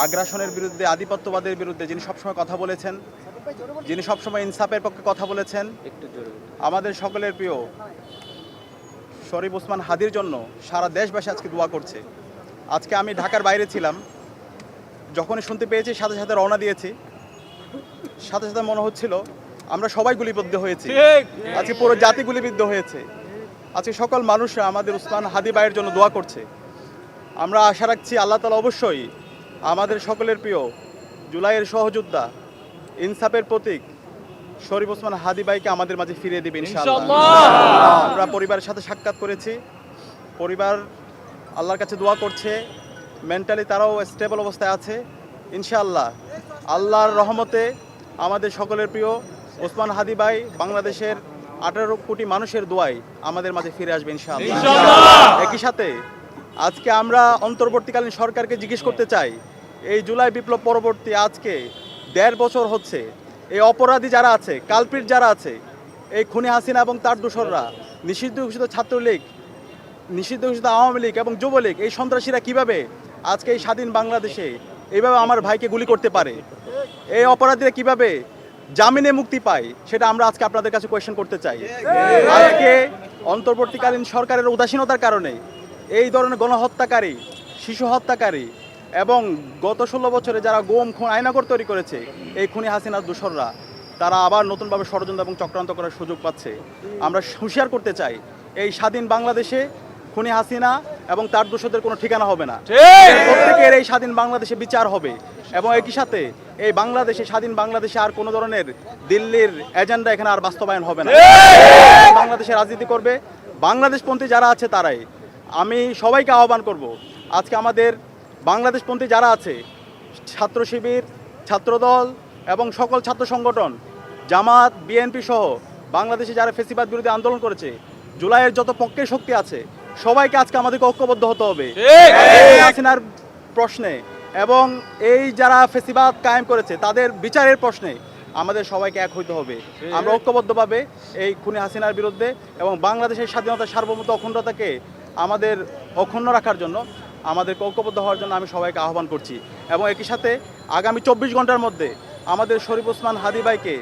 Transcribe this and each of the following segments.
আগ্রাসনের বিরুদ্ধে, আধিপত্যবাদের বিরুদ্ধে যিনি সবসময় কথা বলেছেন, যিনি সবসময় ইনসাফের পক্ষে কথা বলেছেন, আমাদের সকলের প্রিয় শরীফ ওসমান হাদির জন্য সারা দেশবাসী আজকে দোয়া করছে। আজকে আমি ঢাকার বাইরে ছিলাম, যখনই শুনতে পেয়েছি সাথে সাথে রওনা দিয়েছি। সাথে সাথে মনে হচ্ছিল আমরা সবাই গুলিবিদ্ধ হয়েছি, আজকে পুরো জাতি গুলিবিদ্ধ হয়েছে। আজকে সকল মানুষরা আমাদের ওসমান হাদি ভাইয়ের জন্য দোয়া করছে। আমরা আশা রাখছি আল্লাহ তাআলা অবশ্যই আমাদের সকলের প্রিয় জুলাইয়ের সহযোদ্ধা, ইনসাফের প্রতীক শরীফ ওসমান হাদি ভাইকে আমাদের মাঝে ফিরিয়ে দেবে ইনশাআল্লাহ। আমরা পরিবারের সাথে সাক্ষাৎ করেছি, পরিবার আল্লাহর কাছে দোয়া করছে, মেন্টালি তারাও স্টেবল অবস্থায় আছে ইনশাআল্লাহ। আল্লাহর রহমতে আমাদের সকলের প্রিয় ওসমান হাদি ভাই বাংলাদেশের 18 কোটি মানুষের দোয়ায় আমাদের মাঝে ফিরে আসবে ইনশাআল্লাহ। একই সাথে আজকে আমরা অন্তর্বর্তীকালীন সরকারকে জিজ্ঞেস করতে চাই, এই জুলাই বিপ্লব পরবর্তী আজকে 1.5 বছর হচ্ছে, এই অপরাধী যারা আছে, কালপ্রিট যারা আছে, এই খুনি হাসিনা এবং তার দোসররা, নিষিদ্ধ ঘোষিত ছাত্রলীগ, নিষিদ্ধ ঘোষিত আওয়ামী লীগ এবং যুবলীগ, এই সন্ত্রাসীরা কিভাবে আজকে এই স্বাধীন বাংলাদেশে এইভাবে আমার ভাইকে গুলি করতে পারে, এই অপরাধীরা কিভাবে জামিনে মুক্তি পায়, সেটা আমরা আজকে আপনাদের কাছে কোয়েশ্চেন করতে চাই। আজকে অন্তর্বর্তীকালীন সরকারের উদাসীনতার কারণে এই ধরনের গণহত্যাকারী, শিশু হত্যাকারী এবং গত 16 বছরে যারা গুম খুন আয়নাগর তৈরি করেছে, এই খুনি হাসিনার দোসররা তারা আবার নতুনভাবে ষড়যন্ত্র এবং চক্রান্ত করার সুযোগ পাচ্ছে। আমরা হুঁশিয়ার করতে চাই, এই স্বাধীন বাংলাদেশে খুনি হাসিনা এবং তার দোসরদের কোনো ঠিকানা হবে না। প্রত্যেকের এই স্বাধীন বাংলাদেশে বিচার হবে এবং একই সাথে এই বাংলাদেশে, স্বাধীন বাংলাদেশে আর কোনো ধরনের দিল্লির এজেন্ডা এখানে আর বাস্তবায়ন হবে না। বাংলাদেশে রাজনীতি করবে বাংলাদেশপন্থী যারা আছে তারাই। আমি সবাইকে আহ্বান করব, আজকে আমাদের বাংলাদেশপন্থী যারা আছে, ছাত্র শিবির, ছাত্রদল এবং সকল ছাত্র সংগঠন, জামাত, বিএনপি সহ বাংলাদেশে যারা ফ্যাসিবাদ বিরোধী আন্দোলন করেছে, জুলাইয়ের যত পক্ষের শক্তি আছে, সবাইকে আজকে আমাদেরকে ঐক্যবদ্ধ হতে হবে হাসিনার প্রশ্নে এবং এই যারা ফ্যাসিবাদ কায়েম করেছে তাদের বিচারের প্রশ্নে আমাদের সবাইকে এক হইতে হবে। আমরা ঐক্যবদ্ধভাবে এই খুনি হাসিনার বিরুদ্ধে এবং বাংলাদেশের স্বাধীনতা, সার্বভৌমত্ব, অখণ্ডতাকে আমাদের অক্ষুণ্ণ রাখার জন্য আমাদেরকে ঐক্যবদ্ধ হওয়ার জন্য আমি সবাইকে আহ্বান করছি। এবং একই সাথে আগামী 24 ঘন্টার মধ্যে আমাদের শরীফ ওসমান হাদি ভাইকে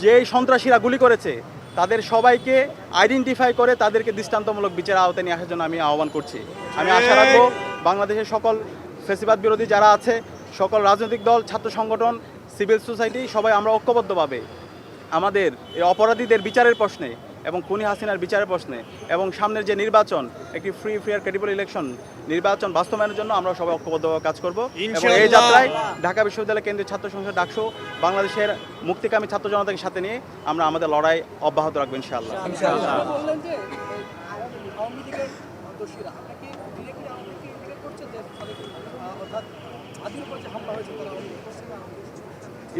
যেই সন্ত্রাসীরা গুলি করেছে তাদের সবাইকে আইডেন্টিফাই করে তাদেরকে দৃষ্টান্তমূলক বিচারের আওতায় নিয়ে আসার জন্য আমি আহ্বান করছি। আমি আশা রাখবো বাংলাদেশের সকল ফ্যাসিবাদ বিরোধী যারা আছে, সকল রাজনৈতিক দল, ছাত্র সংগঠন, সিভিল সোসাইটি, সবাই আমরা ঐক্যবদ্ধভাবে আমাদের এই অপরাধীদের বিচারের প্রশ্নে এবং খুনি হাসিনার বিচারের প্রশ্নে এবং সামনের যে নির্বাচন, একটি ফ্রি ফেয়ার ক্রেডিবল ইলেকশন নির্বাচন বাস্তবায়নের জন্য আমরা সবাই ঐক্যবদ্ধভাবে কাজ করব। এবং এই যাত্রায় ঢাকা বিশ্ববিদ্যালয় কেন্দ্রীয় ছাত্র সংসদ ডাকসু বাংলাদেশের মুক্তিকামী ছাত্র জনতাকে সাথে নিয়ে আমরা আমাদের লড়াই অব্যাহত রাখবো ইনশাআল্লাহ।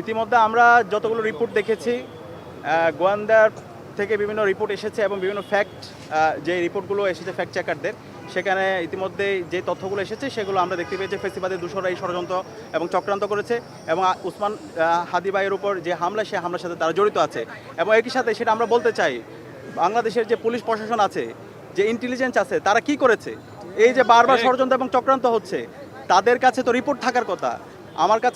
ইতিমধ্যে আমরা যতগুলো রিপোর্ট দেখেছি, গোয়েন্দার থেকে বিভিন্ন রিপোর্ট এসেছে এবং বিভিন্ন ফ্যাক্ট, যে রিপোর্টগুলো এসেছে ফ্যাক্ট চেকারদের, সেখানে ইতিমধ্যে যে তথ্যগুলো এসেছে সেগুলো আমরা দেখতে পেয়েছি ফ্যাসিবাদের দোসররা এই ষড়যন্ত্র এবং চক্রান্ত করেছে এবং ওসমান হাদি ভাইয়ের উপর যে হামলা, সে হামলার সাথে তারা জড়িত আছে। এবং একই সাথে সেটা আমরা বলতে চাই, বাংলাদেশের যে পুলিশ প্রশাসন আছে, যে ইন্টেলিজেন্স আছে, তারা কি করেছে? এই যে বারবার ষড়যন্ত্র এবং চক্রান্ত হচ্ছে, তাদের কাছে তো রিপোর্ট থাকার কথা।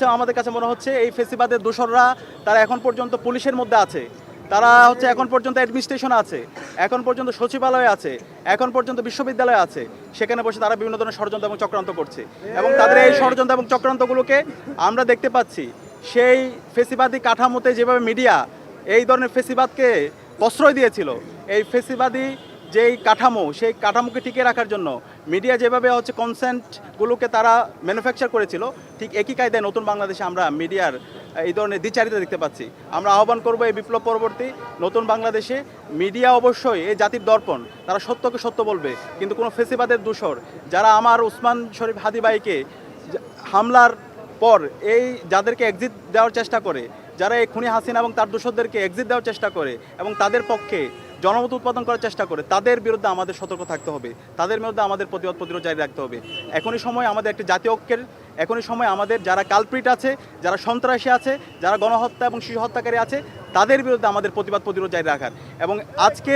আমাদের কাছে মনে হচ্ছে এই ফ্যাসিবাদের দোসররা তারা এখন পর্যন্ত পুলিশের মধ্যে আছে, তারা হচ্ছে এখন পর্যন্ত অ্যাডমিনিস্ট্রেশন আছে, এখন পর্যন্ত সচিবালয় আছে, এখন পর্যন্ত বিশ্ববিদ্যালয় আছে, সেখানে বসে তারা বিভিন্ন ধরনের ষড়যন্ত্র এবং চক্রান্ত করছে। এবং তাদের এই ষড়যন্ত্র এবং চক্রান্তগুলোকে আমরা দেখতে পাচ্ছি সেই ফ্যাসিবাদী কাঠামোতে যেভাবে মিডিয়া এই ধরনের ফ্যাসিবাদকে প্রশ্রয় দিয়েছিল, এই ফ্যাসিবাদী যেই কাঠামো, সেই কাঠামোকে টিকিয়ে রাখার জন্য মিডিয়া যেভাবে হচ্ছে কনসেন্টগুলোকে তারা ম্যানুফ্যাকচার করেছিল, ঠিক একই কায়দায় নতুন বাংলাদেশে আমরা মিডিয়ার এই ধরনের দ্বিচারিতা দেখতে পাচ্ছি। আমরা আহ্বান করব এই বিপ্লব পরবর্তী নতুন বাংলাদেশে মিডিয়া অবশ্যই এই জাতির দর্পণ, তারা সত্যকে সত্য বলবে, কিন্তু কোনো ফ্যাসিবাদের দোসর যারা আমার ওসমান শরীফ হাদি ভাইকে হামলার পর এই যাদেরকে এক্সিট দেওয়ার চেষ্টা করে, যারা এই খুনি হাসিনা এবং তার দোসরদেরকে এক্সিট দেওয়ার চেষ্টা করে এবং তাদের পক্ষে জনমত উৎপাদন করার চেষ্টা করে, তাদের বিরুদ্ধে আমাদের সতর্ক থাকতে হবে, তাদের বিরুদ্ধে আমাদের প্রতিরোধ জারি রাখতে হবে। এখনই সময় আমাদের একটি জাতীয় ঐক্যের, এখনই সময় আমাদের যারা কালপ্রিট আছে, যারা সন্ত্রাসী আছে, যারা গণহত্যা এবং শিশু হত্যাকারী আছে, তাদের বিরুদ্ধে আমাদের প্রতিবাদ প্রতিরোধ জারি রাখার। এবং আজকে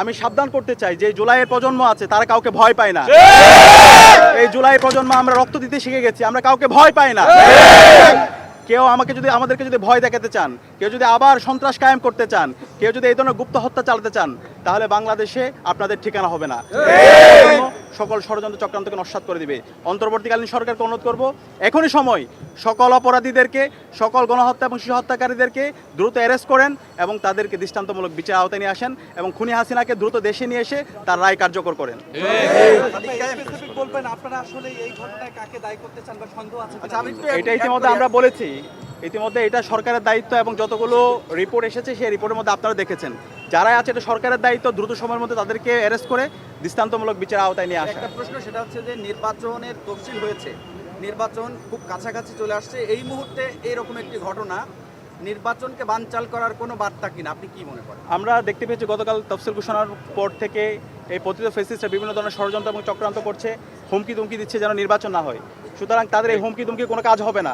আমি সাবধান করতে চাই যে জুলাইয়ের প্রজন্ম আছে, তারা কাউকে ভয় পায় না। এই জুলাই প্রজন্ম আমরা রক্ত দিতে শিখে গেছি, আমরা কাউকে ভয় পাই না। কেউ আমাদেরকে যদি ভয় দেখাতে চান, কেউ যদি আবার সন্ত্রাস কায়েম করতে চান, কেউ যদি এই ধরনের গুপ্ত হত্যা চালাতে চান, তাহলে বাংলাদেশে আপনাদের ঠিকানা হবে না। সকল ষড়যন্ত্র চক্রান্তকে নস্যাৎ করে দিবে। অন্তর্বর্তীকালীন সরকারকে অনুরোধ করব, এখনই সময় সকল অপরাধীদেরকে, সকল গণহত্যা এবং শিশু হত্যাকারীদেরকে দ্রুত অ্যারেস্ট করেন এবং তাদেরকে দৃষ্টান্তমূলক বিচার আওতায় নিয়ে আসেন এবং খুনি হাসিনাকে দ্রুত দেশে নিয়ে এসে তার রায় কার্যকর করেন। এটা ইতিমধ্যে আমরা বলেছি, ইতিমধ্যে এটা সরকারের দায়িত্ব এবং যতগুলো রিপোর্ট এসেছে সেই রিপোর্টের মধ্যে আপনারা দেখেছেন, যারা আছে এটা সরকারের দায়িত্ব দ্রুত সময়ের মধ্যে তাদেরকে অ্যারেস্ট করে দৃষ্টান্তমূলক বিচার আওতায় নিয়ে আসা। একটা প্রশ্ন, সেটা হচ্ছে যে নির্বাচনের তফসিল হয়েছে, নির্বাচন খুব কাছাকাছি চলে আসছে, এই মুহূর্তে এইরকম একটি ঘটনা নির্বাচনকে বানচাল করার কোনো বার্তা কিনা, আপনি কি মনে করেন? আমরা দেখতে পেয়েছি গতকাল তফসিল ঘোষণার পর থেকে এই পতিত ফেসিস্টরা বিভিন্ন ধরনের ষড়যন্ত্র এবং চক্রান্ত করছে, হুমকি দুমকি দিচ্ছে যেন নির্বাচন না হয়। সুতরাং তাদের এই হুমকি দুমকি কোনো কাজ হবে না।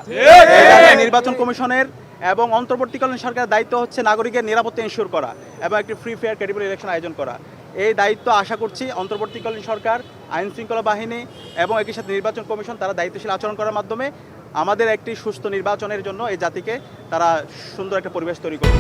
নির্বাচন কমিশনের এবং অন্তর্বর্তীকালীন সরকারের দায়িত্ব হচ্ছে নাগরিকের নিরাপত্তা ইনশিওর করা এবং একটি ফ্রি ফেয়ার ক্রেডিবল ইলেকশন আয়োজন করা। এই দায়িত্ব আশা করছি অন্তর্বর্তীকালীন সরকার, আইন শৃঙ্খলা বাহিনী এবং একই সাথে নির্বাচন কমিশন তারা দায়িত্বশীল আচরণ করার মাধ্যমে আমাদের একটি সুস্থ নির্বাচনের জন্য এই জাতিকে তারা সুন্দর একটা পরিবেশ তৈরি করবে।